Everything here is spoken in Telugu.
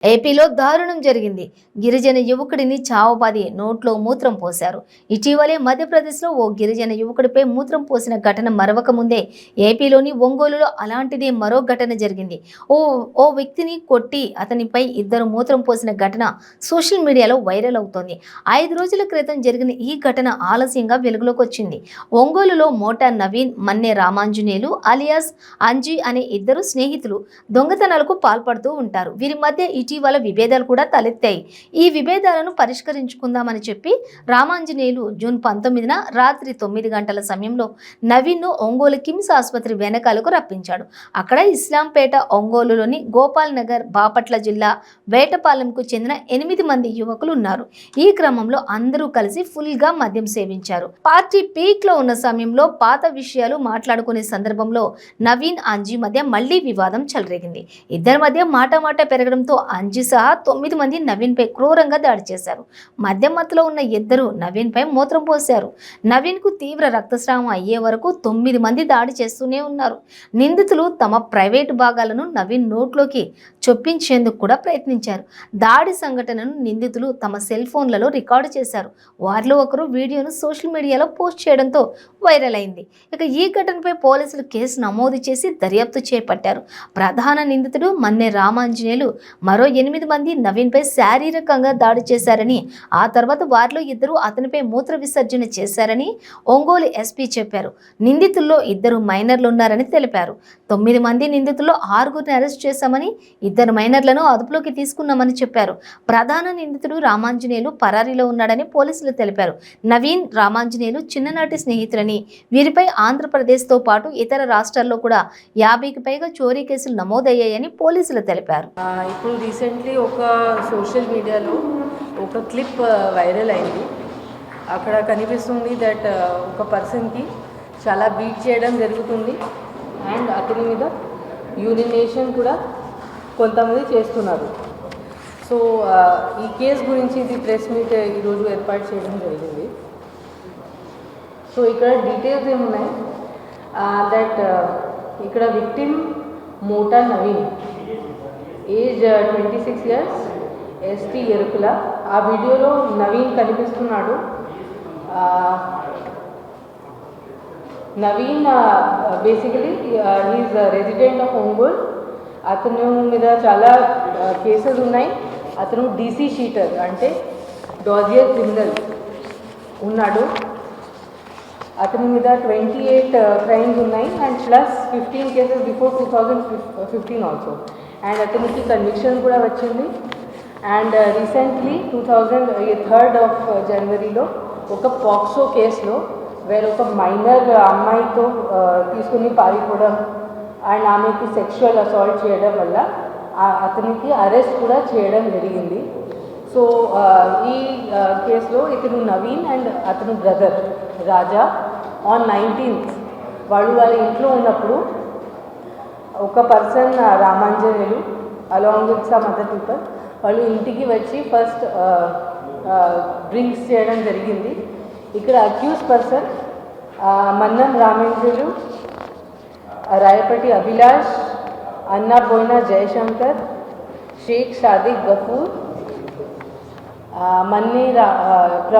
ఏపీలో దారుణం జరిగింది. గిరిజన యువకుడిని చావబాది నోట్లో మూత్రం పోశారు. ఇటీవలే మధ్యప్రదేశ్లో ఓ గిరిజన యువకుడిపై మూత్రం పోసిన ఘటన మరవక ముందే ఏపీలోని ఒంగోలులో అలాంటిదే మరో ఘటన జరిగింది. ఓ ఓ వ్యక్తిని కొట్టి అతనిపై ఇద్దరు మూత్రం పోసిన ఘటన సోషల్ మీడియాలో వైరల్ అవుతోంది. 5 రోజుల క్రితం జరిగిన ఈ ఘటన ఆలస్యంగా వెలుగులోకి వచ్చింది. ఒంగోలులో మోటా నవీన్, మన్నె రామాంజనేయులు అలియాస్ అంజీ అనే ఇద్దరు స్నేహితులు దొంగతనాలకు పాల్పడుతూ ఉంటారు. వీరి మధ్య ఇటీవల విభేదాలు కూడా తలెత్తాయి. ఈ విభేదాలను పరిష్కరించుకుందామని చెప్పి రామాంజనేయులు జూన్ 19న రాత్రి 9 గంటల సమయంలో నవీన్ను ఒంగోలు కిమ్స్ ఆసుపత్రి వెనకాలకు రప్పించాడు. అక్కడ ఇస్లాంపేట, ఒంగోలులోని గోపాల్ నగర్, బాపట్ల జిల్లా వేటపాలెంకు చెందిన 8 మంది యువకులు ఉన్నారు. ఈ క్రమంలో అందరూ కలిసి ఫుల్గా మద్యం సేవించారు. పార్టీ పీక్ లో ఉన్న సమయంలో పాత విషయాలు మాట్లాడుకునే సందర్భంలో నవీన్, అంజీ మధ్య మళ్లీ వివాదం చెలరేగింది. ఇద్దరి మధ్య మాట పెరగడంతో అంజీ సహా 9 మంది నవీన్ పై క్రూరంగా దాడి చేశారు. మద్యం మత్తులో ఉన్న ఇద్దరు నవీన్ పై మూత్రం పోశారు. నవీన్ కు తీవ్ర రక్తస్రావం అయ్యే వరకు 9 మంది దాడి చేస్తూనే ఉన్నారు. నిందితులు తమ ప్రైవేటు భాగాలను నవీన్ నోట్లోకి చొప్పించేందుకు కూడా ప్రయత్నించారు. దాడి సంఘటనను నిందితులు తమ సెల్ ఫోన్లలో రికార్డు చేశారు. వారిలో ఒకరు వీడియోను సోషల్ మీడియాలో పోస్ట్ చేయడంతో వైరల్ అయింది. ఇక ఈ ఘటనపై పోలీసులు కేసు నమోదు చేసి దర్యాప్తు చేపట్టారు. ప్రధాన నిందితుడు మన్నె రామాంజనేయులు మరో 8 మంది నవీన్పై శారీరకంగా దాడి చేశారని, ఆ తర్వాత వారిలో ఇద్దరు అతనిపై మూత్ర విసర్జన చేశారని ఒంగోలు ఎస్పీ చెప్పారు. నిందితుల్లో 2 మైనర్లు ఉన్నారని తెలిపారు. 9 మంది నిందితుల్లో 6గురిని అరెస్ట్ చేశామని, 2 మైనర్లను అదుపులోకి తీసుకున్నామని చెప్పారు. ప్రధాన నిందితుడు రామాంజనేయులు పరారీలో ఉన్నాడని పోలీసులు తెలిపారు. నవీన్, రామాంజనేయులు చిన్ననాటి స్నేహితులని, వీరిపై ఆంధ్రప్రదేశ్తో పాటు ఇతర రాష్ట్రాల్లో కూడా 50కి పైగా చోరీ కేసులు నమోదయ్యాయని పోలీసులు తెలిపారు. ఇప్పుడు రీసెంట్లీ ఒక సోషల్ మీడియాలో ఒక క్లిప్ వైరల్ అయింది. అక్కడ కనిపిస్తుంది దట్ ఒక పర్సన్కి చాలా బీట్ చేయడం జరుగుతుంది అండ్ అతని మీద యూరినేషన్ కూడా కొంతమంది చేస్తున్నారు. సో ఈ కేసు గురించి ఇది ప్రెస్ మీట్ ఈరోజు ఏర్పాటు చేయడం జరిగింది. సో ఇక్కడ డీటెయిల్స్ ఏమున్నాయి దట్ ఇక్కడ victim Mota Naveen, age 26 years, ST Erukula. ఆ వీడియోలో నవీన్ కనిపిస్తున్నాడు. Naveen basically he's resident of Ongole. అతను మీద చాలా కేసెస్ ఉన్నాయి. అతను డీసీ షీటర్ అంటే డాజియర్ క్రిమినల్ ఉన్నాడు. అతని మీద 28 క్రైమ్స్ ఉన్నాయి and plus 15 cases before 2015 also. And అతనికి కన్విక్షన్ కూడా వచ్చింది. అండ్ రీసెంట్లీ 3rd of Januaryలో ఒక పాక్సో కేసులో వేరొక మైనర్ అమ్మాయితో తీసుకుని పారిపోవడం అండ్ ఆమెకి సెక్షువల్ అసాల్ట్ చేయడం వల్ల అతనికి అరెస్ట్ కూడా చేయడం జరిగింది. సో ఈ కేసులో ఇతను నవీన్ అండ్ అతను బ్రదర్ రాజా on 19th వాళ్ళ ఇంట్లో ఉన్నప్పుడు ఒక person Ramanjaneyulu along with some other people వాళ్ళు ఇంటికి వచ్చి ఫస్ట్ డ్రింక్స్ చేయడం జరిగింది. ఇక్కడ అక్యూజ్ పర్సన్ మన్నం రామాంజనేయులు, రాయపటి అభిలాష్, అన్నాబోయిన జయశంకర్, షేక్ షాదిక్ గఫూర్, మన్నీ